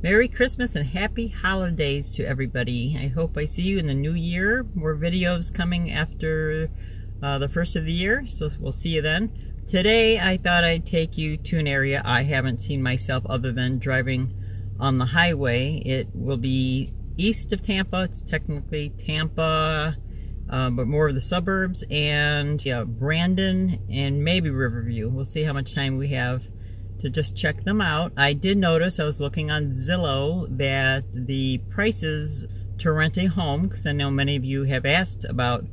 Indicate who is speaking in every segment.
Speaker 1: Merry Christmas and Happy Holidays to everybody. I hope I see you in the new year. More videos coming after the first of the year, so we'll see you then. Today I thought I'd take you to an area I haven't seen myself other than driving on the highway. It will be east of Tampa. It's technically Tampa, but more of the suburbs, and Brandon and maybe Riverview. We'll see how much time we have to just check them out. I did notice, I was looking on Zillow, that the prices to rent a home, because I know many of you have asked about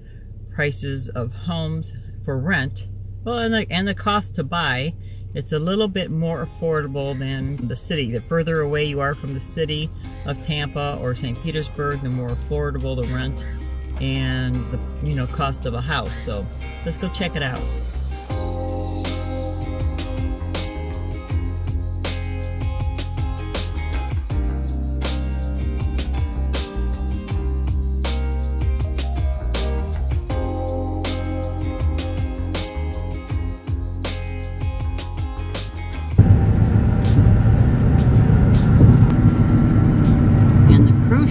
Speaker 1: prices of homes for rent, well, and the cost to buy, it's a little bit more affordable than the city. The further away you are from the city of Tampa or St. Petersburg, the more affordable the rent and the cost of a house. So let's go check it out.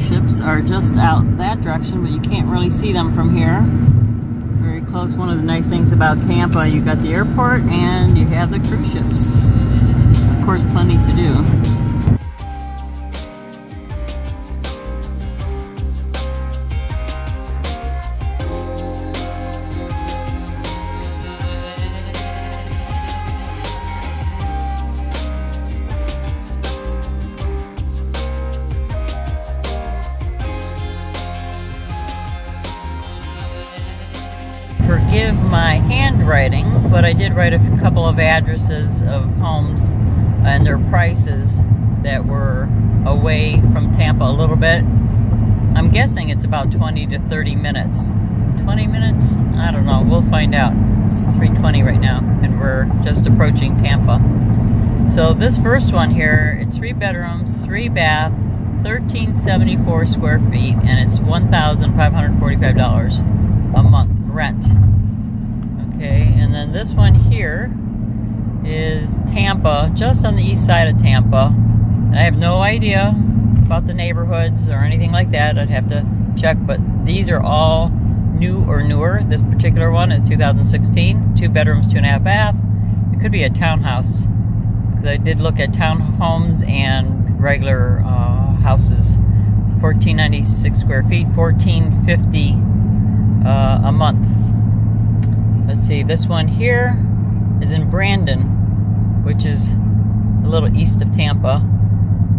Speaker 1: Ships are just out that direction, but you can't really see them from here. Very close. One of the nice things about Tampa, you got the airport and you have the cruise ships. Of course, plenty to do. Forgive my handwriting, but I did write a couple of addresses of homes and their prices that were away from Tampa a little bit. I'm guessing it's about 20 to 30 minutes. 20 minutes? I don't know. We'll find out. It's 3:20 right now, and we're just approaching Tampa. So this first one here, it's 3 bedrooms, 3 bath, 1,374 square feet, and it's $1,545 a month rent. Okay, and then this one here is Tampa, just on the east side of Tampa. And I have no idea about the neighborhoods or anything like that. I'd have to check, but these are all new or newer. This particular one is 2016, 2 bedrooms, 2.5 bath. It could be a townhouse, because I did look at townhomes and regular houses. 1,496 square feet, $1,450 a month. Let's see, this one here is in Brandon, which is a little east of Tampa.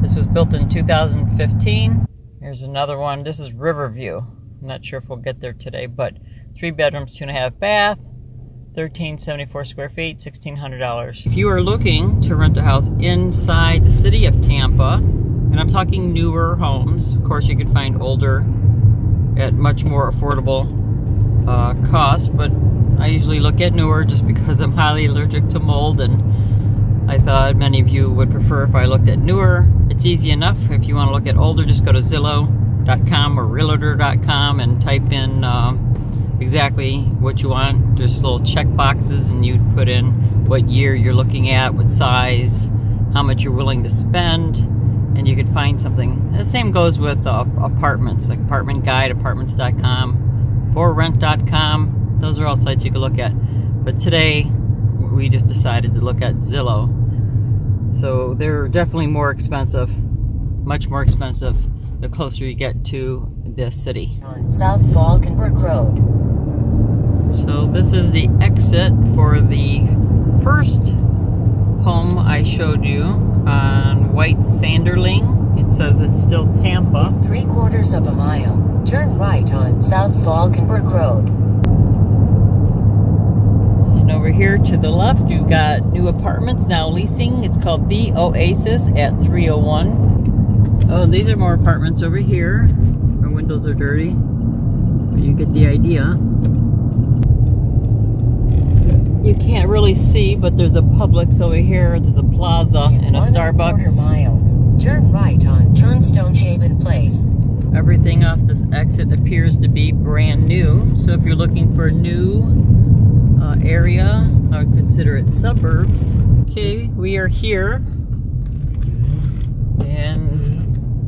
Speaker 1: This was built in 2015. Here's another one. This is Riverview. I'm not sure if we'll get there today, but 3 bedrooms, 2.5 bath, 1,374 square feet, $1,600. If you are looking to rent a house inside the city of Tampa, and I'm talking newer homes, of course you could find older at much more affordable cost, but I usually look at newer just because I'm highly allergic to mold, and I thought many of you would prefer if I looked at newer. It's easy enough. If you want to look at older, just go to Zillow.com or realtor.com and type in exactly what you want. There's little check boxes, and you put in what year you're looking at, what size, how much you're willing to spend, and you could find something. The same goes with apartments, like Apartment Guide, apartments.com, forrent.com. Those are all sites you can look at. But today, we just decided to look at Zillow. So they're definitely more expensive, much more expensive, the closer you get to the city.
Speaker 2: On South Falkenberg Road.
Speaker 1: So this is the exit for the first home I showed you on White Sanderling. It says it's still Tampa.
Speaker 2: In 3/4 of a mile, turn right on South Falkenberg Road.
Speaker 1: And over here to the left, you've got new apartments now leasing. It's called The Oasis at 301. Oh, these are more apartments over here. Our windows are dirty, but you get the idea. You can't really see, but there's a Publix over here. There's a plaza and a Starbucks.
Speaker 2: 1/4 miles, turn right on Turnstone Haven Place.
Speaker 1: Everything off this exit appears to be brand new. So if you're looking for a new area, I would consider it suburbs. Okay, we are here, and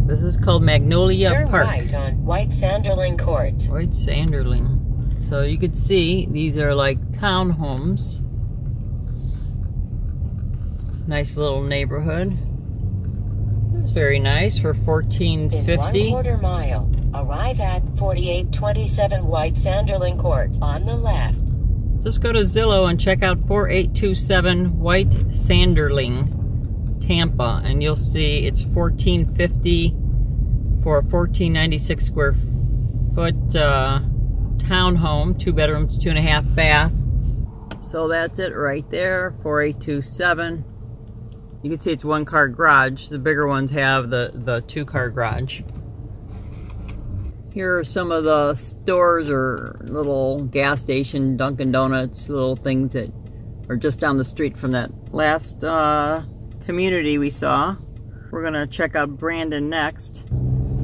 Speaker 1: This is called Magnolia
Speaker 2: Turn
Speaker 1: Park.
Speaker 2: right on White Sanderling Court.
Speaker 1: White Sanderling. So you could see these are like townhomes. Nice little neighborhood. It's very nice for $14.50.
Speaker 2: In 1/4 mile, arrive at 4827 White Sanderling Court on the left.
Speaker 1: Just go to Zillow and check out 4827 White Sanderling, Tampa, and you'll see it's $14.50 for a 1496 square foot townhome, 2 bedrooms, 2.5 bath. So that's it right there, 4827. You can see it's 1-car garage. The bigger ones have the 2-car garage. Here are some of the stores or little gas station, Dunkin' Donuts, little things that are just down the street from that last community we saw. We're gonna check out Brandon next.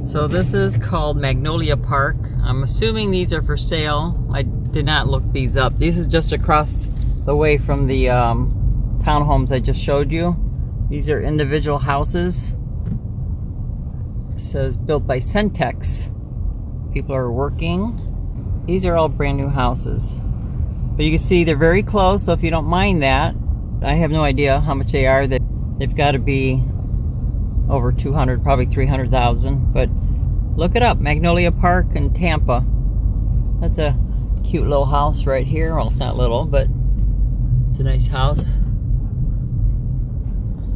Speaker 1: So this is called Magnolia Park. I'm assuming these are for sale. I did not look these up. This is just across the way from the townhomes I just showed you. These are individual houses. It says built by Centex. People are working. These are all brand new houses. But you can see they're very close, so if you don't mind that, I have no idea how much they are. They've got to be over 200, probably 300,000. But look it up, Magnolia Park in Tampa. That's a cute little house right here. Well, it's not little, but it's a nice house.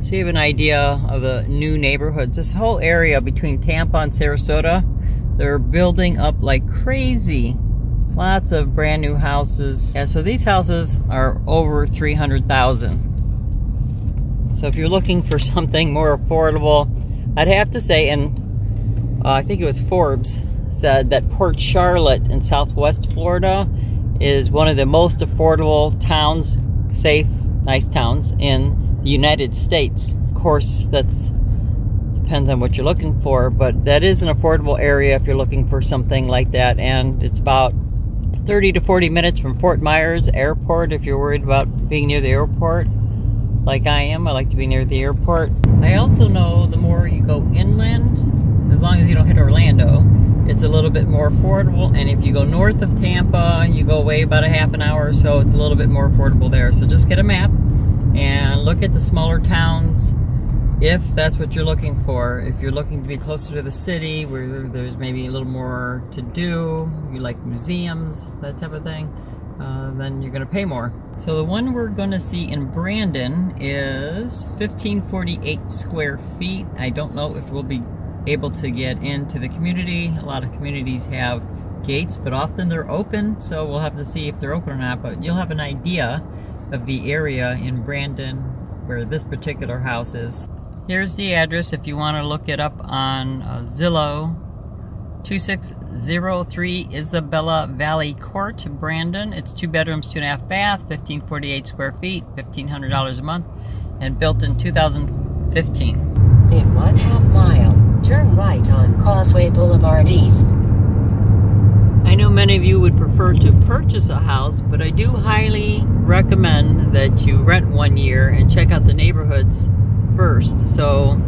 Speaker 1: So you have an idea of the new neighborhoods. This whole area between Tampa and Sarasota, they're building up like crazy. Lots of brand new houses. Yeah, so these houses are over 300,000. So if you're looking for something more affordable, I'd have to say, and I think it was Forbes said that Port Charlotte in Southwest Florida is one of the most affordable towns, safe, nice towns in the United States. Of course, that's depends on what you're looking for, but that is an affordable area if you're looking for something like that, and it's about 30 to 40 minutes from Fort Myers Airport if you're worried about being near the airport, like I am. I like to be near the airport. I also know the more you go inland, as long as you don't hit Orlando, it's a little bit more affordable, and if you go north of Tampa, you go away about a half an hour or so, it's a little bit more affordable there. So just get a map and look at the smaller towns if that's what you're looking for. If you're looking to be closer to the city where there's maybe a little more to do, you like museums, that type of thing, then you're gonna pay more. So the one we're gonna see in Brandon is 1548 square feet. I don't know if we'll be able to get into the community. A lot of communities have gates, but often they're open, so we'll have to see if they're open or not, but you'll have an idea of the area in Brandon where this particular house is. Here's the address if you want to look it up on Zillow. 2603 Isabella Valley Court, Brandon. It's 2 bedrooms, 2.5 bath, 1548 square feet, $1,500 a month, and built in 2015.
Speaker 2: In 1/2 mile, turn right on Causeway Boulevard East.
Speaker 1: I know many of you would prefer to purchase a house, but I do highly recommend that you rent 1 year and check out the neighborhoods first. So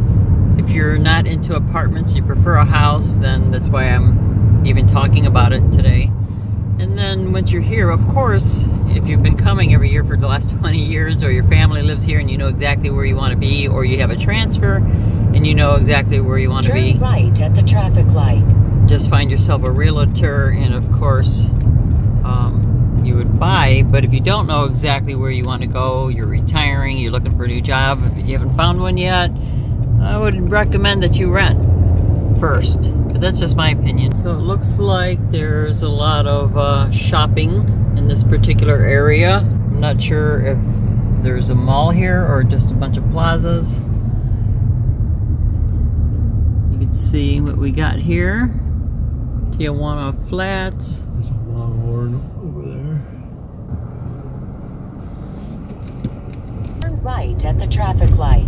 Speaker 1: if you're not into apartments, you prefer a house, then that's why I'm even talking about it today. And then once you're here, of course, if you've been coming every year for the last 20 years, or your family lives here and you know exactly where you want to be, or you have a transfer and you know exactly where you want to be,
Speaker 2: turn right at the traffic light.
Speaker 1: just find yourself a realtor, and of course you would buy. But if you don't know exactly where you want to go, you're retiring, you're looking for a new job, if you haven't found one yet, I would recommend that you rent first. But that's just my opinion. So it looks like there's a lot of shopping in this particular area. I'm not sure if there's a mall here or just a bunch of plazas. You can see what we got here. Tijuana Flats.
Speaker 3: There's a Longhorn over there.
Speaker 2: Turn right at the traffic light.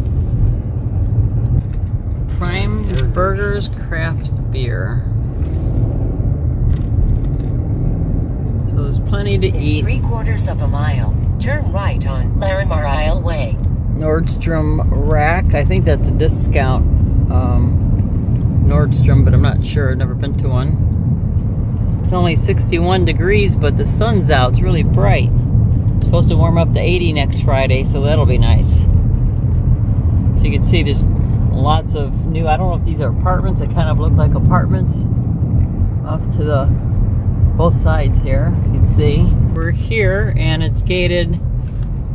Speaker 1: Prime Burgers Craft Beer. So there's plenty to eat.
Speaker 2: 3/4 mile, turn right on Larimar Isle Way.
Speaker 1: Nordstrom Rack. I think that's a discount not sure, never been to one. It's only 61 degrees, but the sun's out, it's really bright. It's supposed to warm up to 80 next Friday, so that'll be nice. So you can see there's lots of new, I don't know if these are apartments, they kind of look like apartments off to the both sides here. You can see we're here and it's gated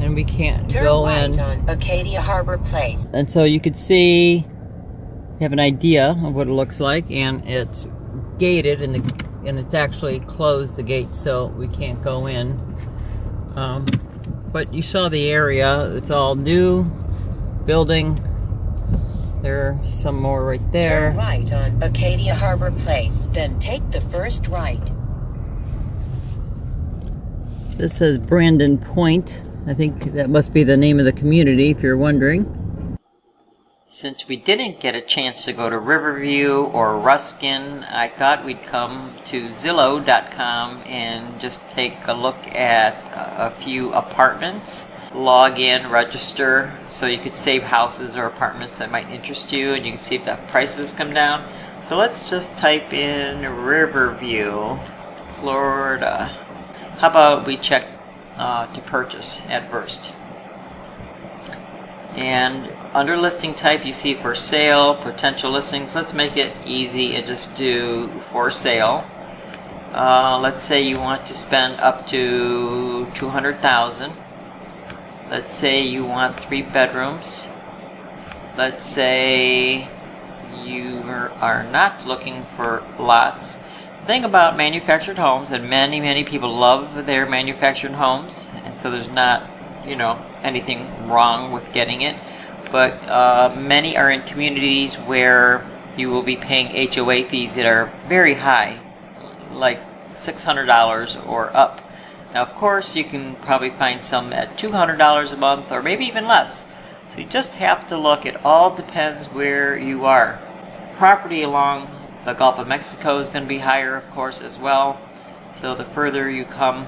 Speaker 1: and we can't go in.
Speaker 2: On Acadia Harbor Place.
Speaker 1: And so you could see, you have an idea of what it looks like, and it's gated and it's actually closed the gate so we can't go in. But you saw the area, it's all new building. There are some more right there.
Speaker 2: Turn right on Acadia Harbor Place, then take the first right.
Speaker 1: This says Brandon Point. I think that must be the name of the community, if you're wondering. Since we didn't get a chance to go to Riverview or Ruskin, I thought we'd come to Zillow.com and just take a look at a few apartments. Log in, register, so you could save houses or apartments that might interest you, and you can see if the prices come down. So let's just type in Riverview, Florida. How about we check to purchase at first. And under listing type you see for sale, potential listings. Let's make it easy and just do for sale. Let's say you want to spend up to $200,000. Let's say you want 3 bedrooms. Let's say you are not looking for lots. The thing about manufactured homes, and many people love their manufactured homes, and so there's not, you know, anything wrong with getting it, but many are in communities where you will be paying HOA fees that are very high, like $600 or up. Now of course you can probably find some at $200 a month or maybe even less. So you just have to look, it all depends where you are. Property along the Gulf of Mexico is going to be higher of course as well. So the further you come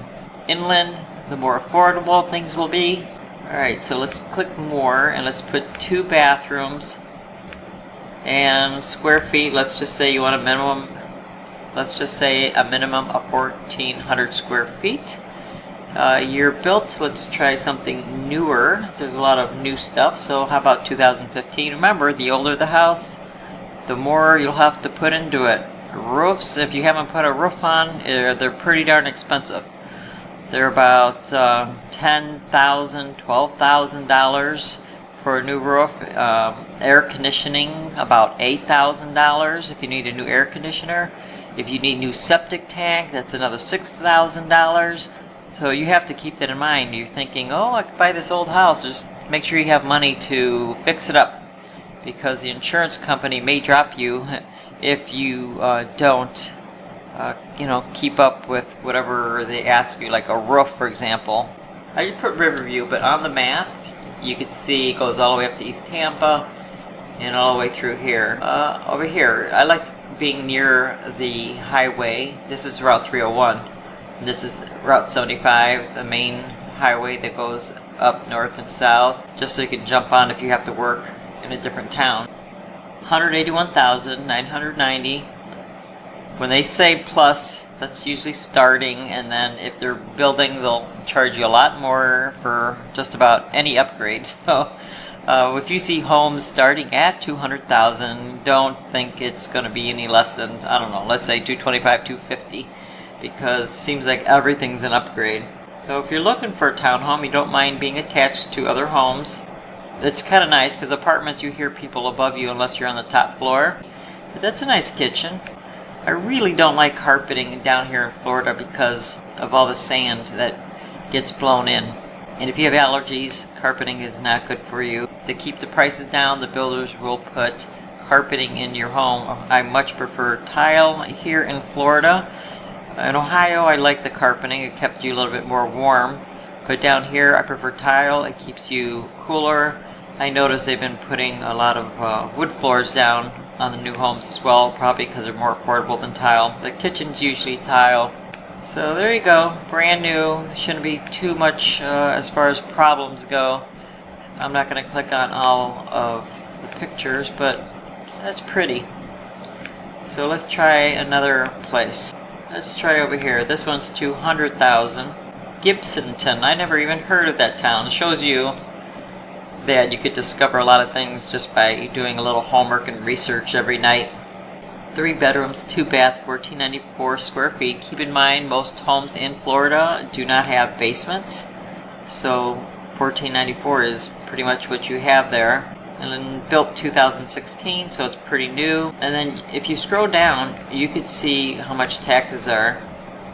Speaker 1: inland, the more affordable things will be. Alright, so let's click more and let's put 2 bathrooms and square feet. Let's just say you want a minimum, let's just say a minimum of 1,400 square feet. Year built, let's try something newer. There's a lot of new stuff, so how about 2015? Remember, the older the house, the more you'll have to put into it. Roofs, if you haven't put a roof on, they're pretty darn expensive. They're about $10,000, $12,000 for a new roof. Air conditioning, about $8,000 if you need a new air conditioner. If you need a new septic tank, that's another $6,000. So you have to keep that in mind. You're thinking, oh, I could buy this old house. Just make sure you have money to fix it up, because the insurance company may drop you if you don't, you know, keep up with whatever they ask you, like a roof, for example. I put Riverview, but on the map, you can see it goes all the way up to East Tampa and all the way through here. Over here, I like being near the highway. This is Route 301. This is Route 75, the main highway that goes up north and south, just so you can jump on if you have to work in a different town. 181,990. When they say plus, that's usually starting, and then if they're building, they'll charge you a lot more for just about any upgrade. So if you see homes starting at 200,000, don't think it's going to be any less than, I don't know, let's say 225, 250. Because it seems like everything's an upgrade. So if you're looking for a townhome, you don't mind being attached to other homes. It's kind of nice because apartments, you hear people above you unless you're on the top floor. But that's a nice kitchen. I really don't like carpeting down here in Florida because of all the sand that gets blown in. And if you have allergies, carpeting is not good for you. To keep the prices down, the builders will put carpeting in your home. I much prefer tile here in Florida. In Ohio, I like the carpeting. It kept you a little bit more warm. But down here, I prefer tile. It keeps you cooler. I noticed they've been putting a lot of wood floors down on the new homes as well, probably because they're more affordable than tile. The kitchen's usually tile. So there you go, brand new. Shouldn't be too much as far as problems go. I'm not going to click on all of the pictures, but that's pretty. So let's try another place. Let's try over here. This one's $200,000. Gibsonton. I never even heard of that town. It shows you that you could discover a lot of things just by doing a little homework and research every night. 3 bedrooms, 2 bath, 1,494 square feet. Keep in mind, most homes in Florida do not have basements, so 1,494 is pretty much what you have there. And then built 2016, so it's pretty new. And then if you scroll down, you could see how much taxes are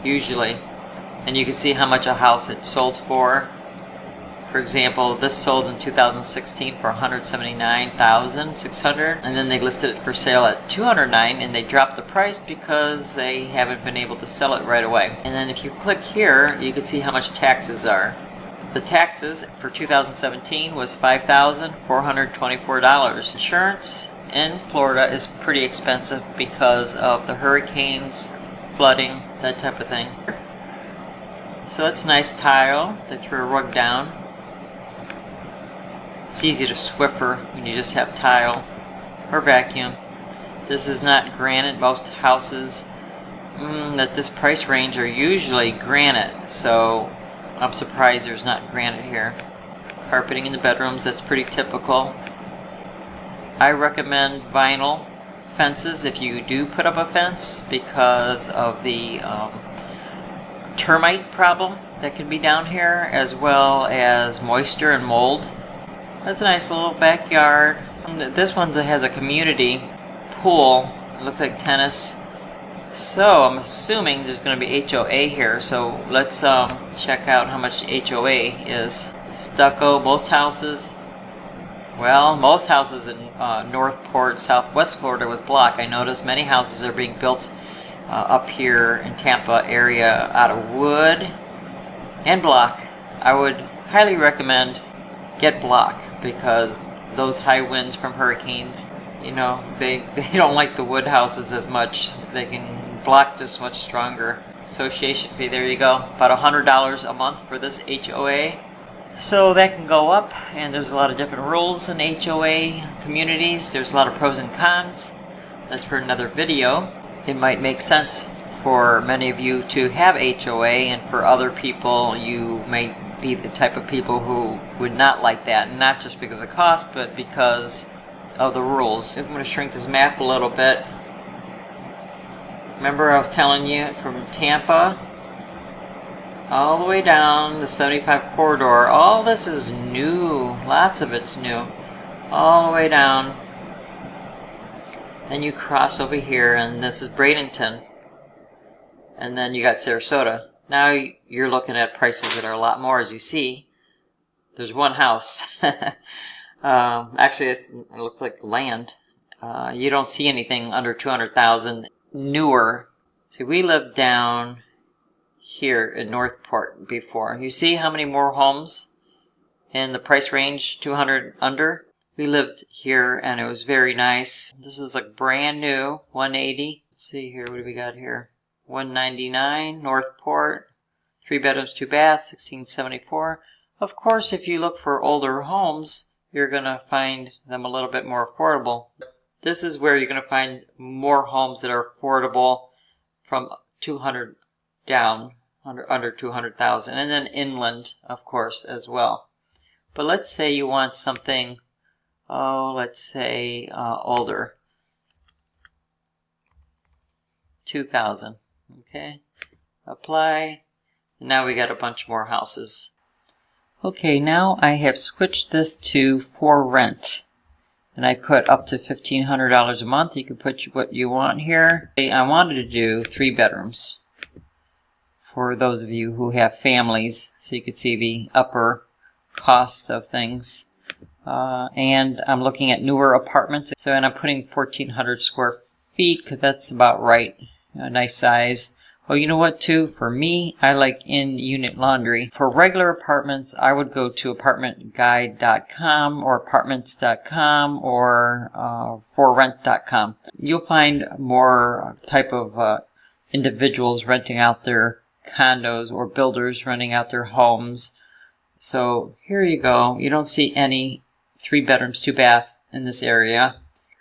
Speaker 1: usually, and you can see how much a house had sold for. For example, this sold in 2016 for $179,600, and then they listed it for sale at $209,000, and they dropped the price because they haven't been able to sell it right away. And then if you click here, you can see how much taxes are. The taxes for 2017 was $5,424. Insurance in Florida is pretty expensive because of the hurricanes, flooding, that type of thing. So that's nice tile. They threw a rug down. It's easy to Swiffer when you just have tile or vacuum. This is not granite. Most houses at this price range are usually granite, so I'm surprised there's not granite here. Carpeting in the bedrooms, that's pretty typical. I recommend vinyl fences if you do put up a fence because of the termite problem that can be down here, as well as moisture and mold. That's a nice little backyard. This one has a community pool. It looks like tennis. So I'm assuming there's going to be HOA here. So let's check out how much HOA is. Stucco. Most houses in Northport, Southwest Florida was block. I noticed many houses are being built up here in Tampa area out of wood and block. I would highly recommend get block because those high winds from hurricanes, you know, they don't like the wood houses as much. They can block just much stronger. Association fee, there you go, about $100 a month for this HOA. So that can go up, and there's a lot of different rules in HOA communities. There's a lot of pros and cons. That's for another video. It might make sense for many of you to have HOA, and for other people you may be the type of people who would not like that, and not just because of the cost, but because of the rules. I'm going to shrink this map a little bit. Remember I was telling you from Tampa all the way down the 75 corridor. All this is new. Lots of it's new. All the way down. Then you cross over here, and this is Bradenton. And then you got Sarasota. Now you're looking at prices that are a lot more, as you see. There's one house. Actually, it looks like land. You don't see anything under $200,000 newer. See, we lived down here in Northport before. You see how many more homes in the price range, 200 under? We lived here, and it was very nice. This is like brand new, 180. Let's see here, what do we got here? 199, Northport, 3 bedrooms, 2 baths, 1674. Of course, if you look for older homes, you're going to find them a little bit more affordable. This is where you're going to find more homes that are affordable from 200 down, under 200,000, and then inland, of course, as well. But let's say you want something, let's say older, 2,000. Okay, apply. Now we got a bunch more houses. Okay, now I have switched this to for rent, and I put up to $1,500 a month. You can put what you want here. I wanted to do 3 bedrooms for those of you who have families, so you could see the upper cost of things. And I'm looking at newer apartments, so and I'm putting 1,400 square feet because that's about right. A nice size. Well, you know what too? For me, I like in-unit laundry. For regular apartments, I would go to apartmentguide.com or apartments.com or forrent.com. You'll find more type of individuals renting out their condos or builders renting out their homes. So here you go. You don't see any 3 bedrooms, 2 baths in this area.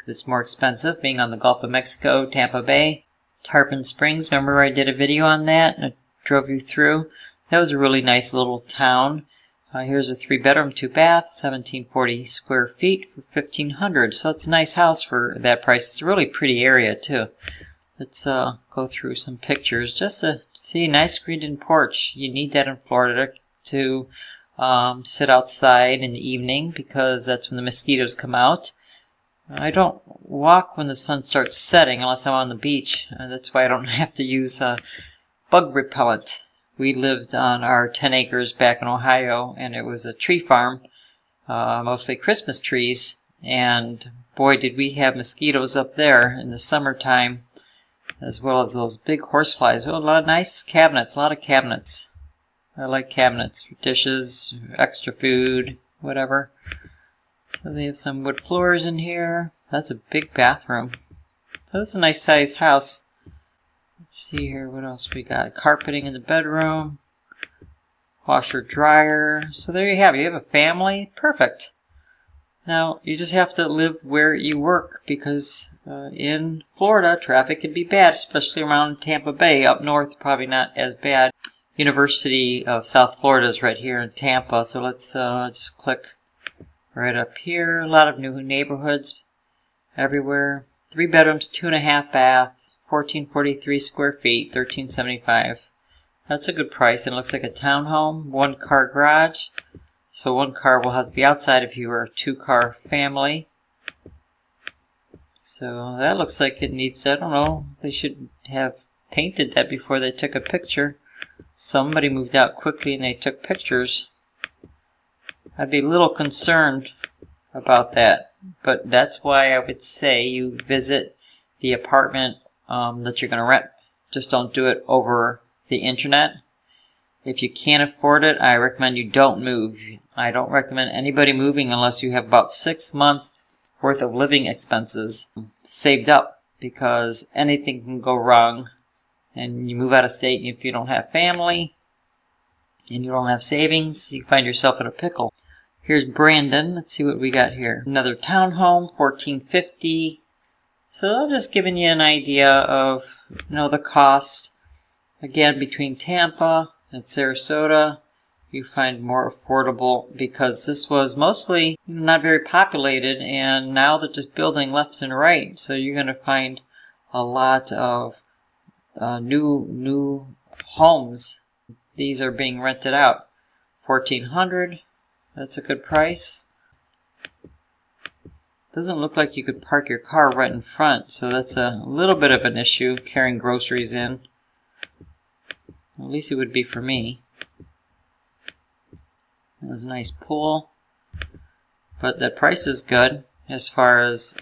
Speaker 1: It's more expensive, being on the Gulf of Mexico, Tampa Bay. Tarpon Springs, remember I did a video on that and I drove you through? That was a really nice little town. Here's a 3-bedroom, 2-bath, 1740 square feet for $1,500. So it's a nice house for that price. It's a really pretty area too. Let's go through some pictures just to see. Nice screened-in porch. You need that in Florida to sit outside in the evening because that's when the mosquitoes come out. I don't walk when the sun starts setting unless I'm on the beach. That's why I don't have to use bug repellent. We lived on our 10 acres back in Ohio, and it was a tree farm, mostly Christmas trees, and boy did we have mosquitoes up there in the summertime, as well as those big horseflies. Oh, a lot of nice cabinets, a lot of cabinets. I like cabinets for dishes, extra food, whatever. So they have some wood floors in here. That's a big bathroom. So that's a nice sized house. Let's see here, what else we got? Carpeting in the bedroom, washer dryer. So there you have it. You have a family. Perfect. Now you just have to live where you work because in Florida traffic can be bad, especially around Tampa Bay. Up north probably not as bad. University of South Florida is right here in Tampa. So let's just click right up here. A lot of new neighborhoods everywhere. 3 bedrooms, 2.5 bath. 1443 square feet, $1,375. That's a good price. And it looks like a townhome, 1-car garage. So 1 car will have to be outside if you were a 2-car family. So that looks like it needs, I don't know, they should have painted that before they took a picture. Somebody moved out quickly and they took pictures. I'd be a little concerned about that. But that's why I would say you visit the apartment that you're going to rent. Just don't do it over the internet. If you can't afford it, I recommend you don't move. I don't recommend anybody moving unless you have about 6 months worth of living expenses saved up, because anything can go wrong and you move out of state, and if you don't have family and you don't have savings, you find yourself in a pickle. Here's Brandon. Let's see what we got here. Another townhome, 1450. So I'm just giving you an idea of, the cost. Again, between Tampa and Sarasota, you find more affordable because this was mostly not very populated, and now they're just building left and right. So you're going to find a lot of new homes. These are being rented out. $1,400. That's a good price. Doesn't look like you could park your car right in front, so that's a little bit of an issue, carrying groceries in. At least it would be for me. There's a nice pool. But that price is good as far as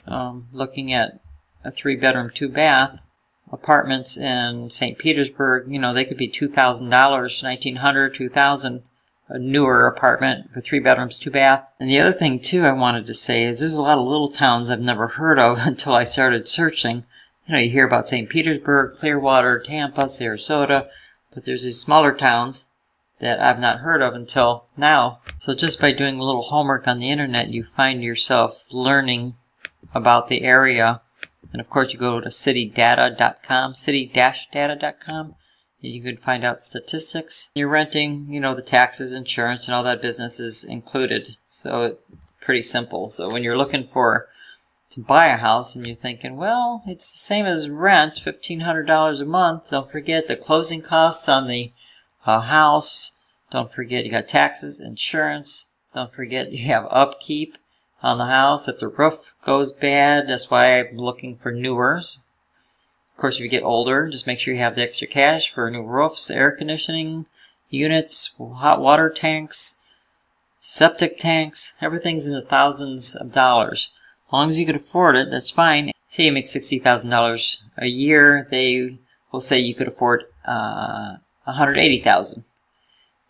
Speaker 1: looking at a 3-bedroom, 2-bath. Apartments in St. Petersburg, they could be $2,000, $1,900, $2,000. A newer apartment for 3 bedrooms, 2 bath. And the other thing too I wanted to say is there's a lot of little towns I've never heard of until I started searching. You hear about St. Petersburg, Clearwater, Tampa, Sarasota, but there's these smaller towns that I've not heard of until now. So just by doing a little homework on the internet, you find yourself learning about the area. And of course you go to citydata.com, city-data.com. You can find out statistics. You're renting, the taxes, insurance, and all that business is included. So it's pretty simple. So when you're looking to buy a house and you're thinking, well, it's the same as rent, $1,500 a month. Don't forget the closing costs on the house. Don't forget you got taxes, insurance. Don't forget you have upkeep on the house. If the roof goes bad, that's why I'm looking for newer. Of course, if you get older, just make sure you have the extra cash for new roofs, air conditioning units, hot water tanks, septic tanks. Everything's in the thousands of dollars. As long as you can afford it, that's fine. Say you make $60,000 a year, they will say you could afford $180,000.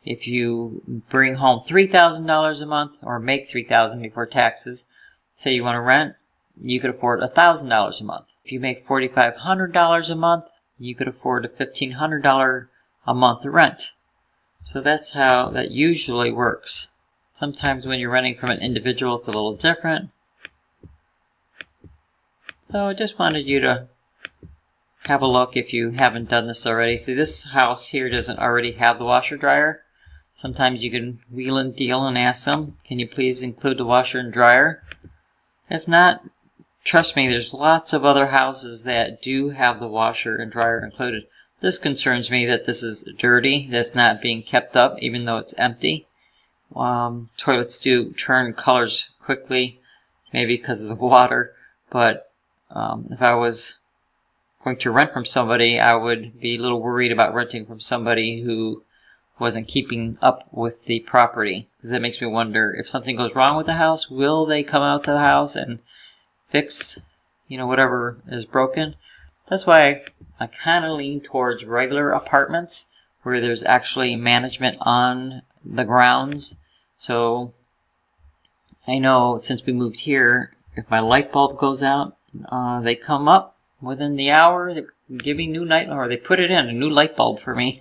Speaker 1: If you bring home $3,000 a month or make $3,000 before taxes, say you want to rent, you could afford $1,000 a month. If you make $4,500 a month, you could afford a $1,500 a month rent. So that's how that usually works. Sometimes when you're renting from an individual, it's a little different. So I just wanted you to have a look if you haven't done this already. See, this house here doesn't already have the washer dryer. Sometimes you can wheel and deal and ask them, can you please include the washer and dryer? If not, trust me, there's lots of other houses that do have the washer and dryer included. This concerns me that this is dirty, that's not being kept up even though it's empty. Toilets do turn colors quickly, maybe because of the water, but if I was going to rent from somebody, I would be a little worried about renting from somebody who wasn't keeping up with the property, because that makes me wonder if something goes wrong with the house, will they come out to the house and fix, you know, whatever is broken? That's why I kind of lean towards regular apartments where there's actually management on the grounds. So I know since we moved here, if my light bulb goes out, they come up within the hour, they give me new night, or they put it in, a new light bulb for me.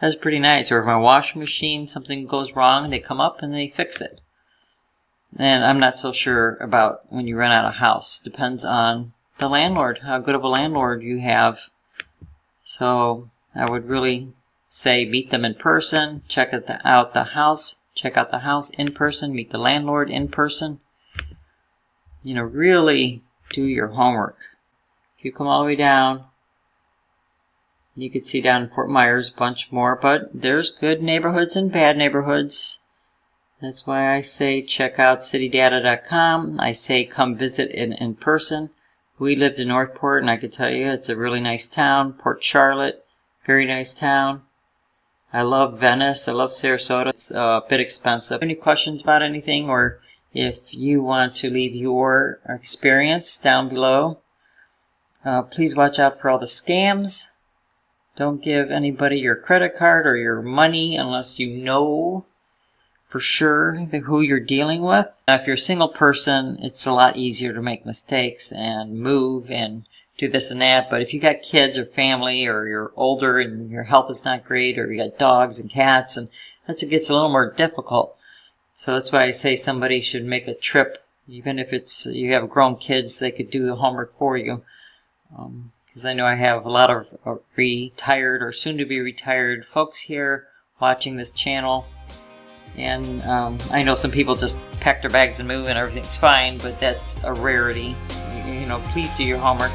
Speaker 1: That's pretty nice. Or if my washing machine, something goes wrong, they come up and they fix it. And I'm not so sure about when you rent out a house. Depends on the landlord, how good of a landlord you have. So I would really say meet them in person, check out the house, check out the house in person, meet the landlord in person. You know, really do your homework. If you come all the way down, you could see down in Fort Myers a bunch more, but there's good neighborhoods and bad neighborhoods. That's why I say check out citydata.com. I say come visit in person. We lived in Northport, and I could tell you it's a really nice town. Port Charlotte, very nice town. I love Venice. I love Sarasota. It's a bit expensive. Any questions about anything, or if you want to leave your experience down below, please watch out for all the scams. Don't give anybody your credit card or your money unless you know for sure who you're dealing with. Now, if you're a single person, it's a lot easier to make mistakes and move and do this and that. But if you got kids or family, or you're older and your health is not great, or you got dogs and cats, and it gets a little more difficult. So that's why I say somebody should make a trip. Even if it's you have grown kids, they could do the homework for you. Because I know I have a lot of retired or soon-to-be retired folks here watching this channel. And I know some people just pack their bags and move and everything's fine, but that's a rarity. You know, please do your homework.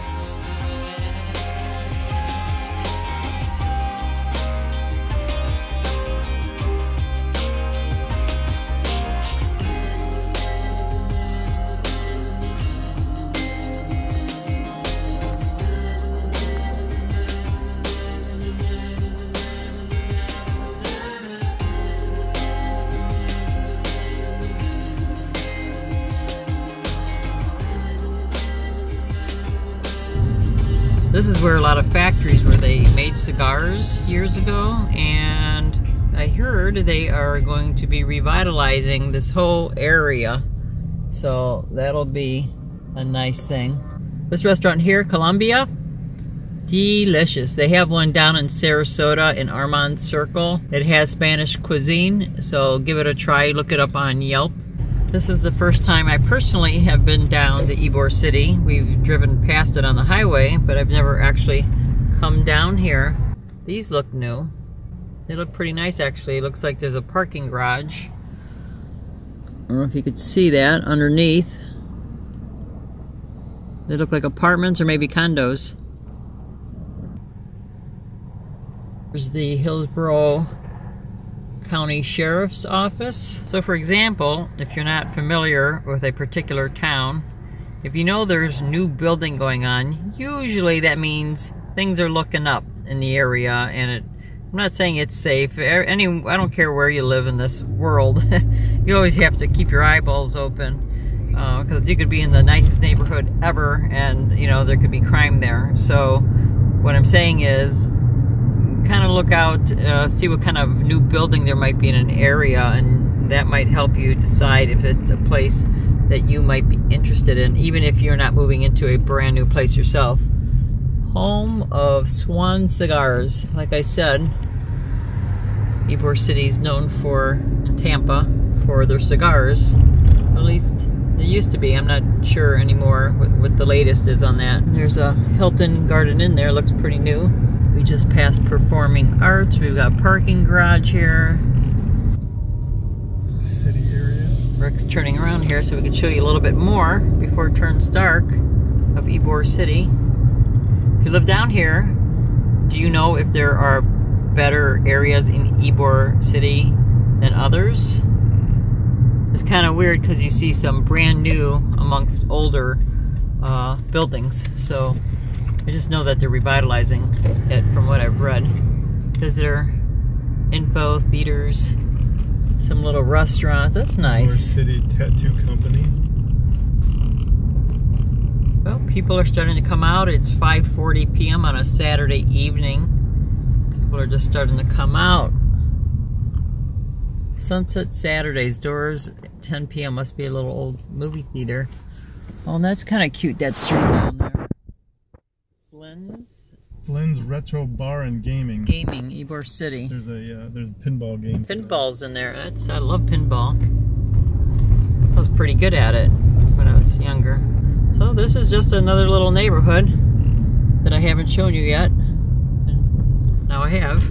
Speaker 1: This is where a lot of factories where they made cigars years ago, and I heard they are going to be revitalizing this whole area, so that'll be a nice thing. This restaurant here, Columbia, delicious. They have one down in Sarasota in Armand Circle. It has Spanish cuisine, so give it a try. Look it up on Yelp. This is the first time I personally have been down to Ybor City. We've driven past it on the highway, but I've never actually come down here. These look new. They look pretty nice, actually. It looks like there's a parking garage. I don't know if you could see that underneath. They look like apartments or maybe condos. There's the Hillsborough County Sheriff's Office. So for example, if you're not familiar with a particular town, if you know there's new building going on, usually that means things are looking up in the area, and I'm not saying it's safe. I don't care where you live in this world. You always have to keep your eyeballs open, because you could be in the nicest neighborhood ever, and you know there could be crime there. So what I'm saying is, kind of look out, see what kind of new building there might be in an area, and that might help you decide if it's a place that you might be interested in, even if you're not moving into a brand new place yourself. Home of Swan Cigars. Like I said, Ybor City is known for, in Tampa, for their cigars. At least It used to be. I'm not sure anymore what the latest is on that. There's a Hilton Garden Inn there. Looks pretty new. We just passed Performing Arts. We've got parking garage here.
Speaker 3: City area.
Speaker 1: Rick's turning around here so we can show you a little bit more before it turns dark of Ybor City. If you live down here, do you know if there are better areas in Ybor City than others? It's kind of weird because you see some brand new amongst older buildings. So I just know that they're revitalizing it from what I've read. Visitor info, theaters, some little restaurants. That's nice.
Speaker 3: Ybor City Tattoo Company.
Speaker 1: Well, people are starting to come out. It's 5:40 p.m. on a Saturday evening. People are just starting to come out. Sunset Saturdays, doors 10 p.m. Must be a little old movie theater. Oh, and that's kind of cute, that street down there.
Speaker 3: Flynn's Retro Bar and Gaming.
Speaker 1: Gaming, Ybor City.
Speaker 3: There's a pinball game.
Speaker 1: Pinball's in there. I love pinball. I was pretty good at it when I was younger. So this is just another little neighborhood that I haven't shown you yet. And now I have.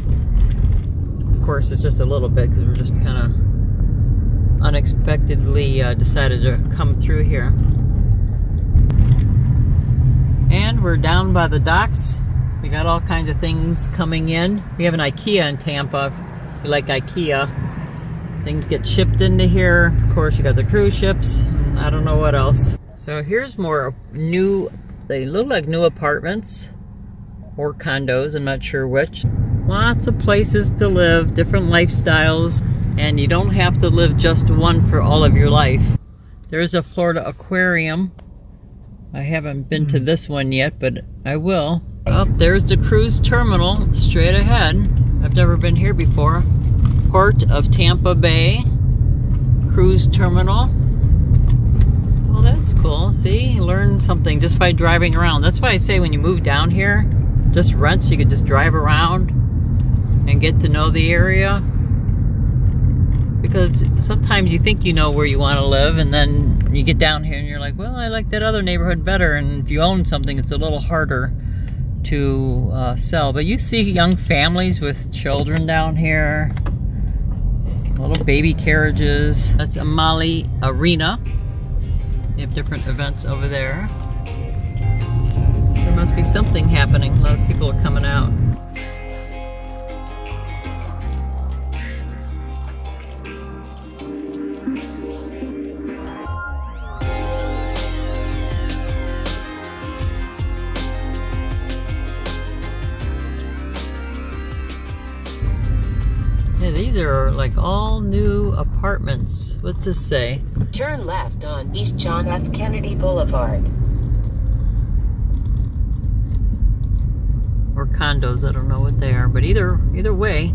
Speaker 1: Of course, it's just a little bit because we're just kind of unexpectedly decided to come through here. And we're down by the docks. We got all kinds of things coming in. We have an IKEA in Tampa. If you like IKEA, things get shipped into here. Of course, you got the cruise ships. And I don't know what else. So here's more new, they look like new apartments or condos, I'm not sure which. Lots of places to live, different lifestyles, and you don't have to live just one for all of your life. There's a Florida aquarium. I haven't been to this one yet, but I will. Oh, there's the cruise terminal straight ahead. I've never been here before. Port of Tampa Bay Cruise Terminal. Oh, that's cool. See, learn something just by driving around. That's why I say when you move down here, just rent so you can just drive around and get to know the area. Because sometimes you think you know where you want to live, and then you get down here and you're like, well, I like that other neighborhood better. And if you own something, it's a little harder to sell. But you see young families with children down here, little baby carriages. That's Amali Arena. They have different events over there. There must be something happening. A lot of people are coming out. Yeah, these are like all new apartments. What's this say?
Speaker 2: Turn left on East John F. Kennedy Boulevard.
Speaker 1: Or condos, I don't know what they are, but either way,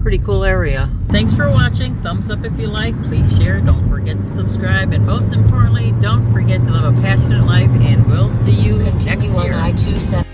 Speaker 1: pretty cool area. Thanks for watching. Thumbs up if you like. Please share. Don't forget to subscribe. And most importantly, don't forget to live a passionate life, and we'll see you next year.
Speaker 2: Continue on I-27.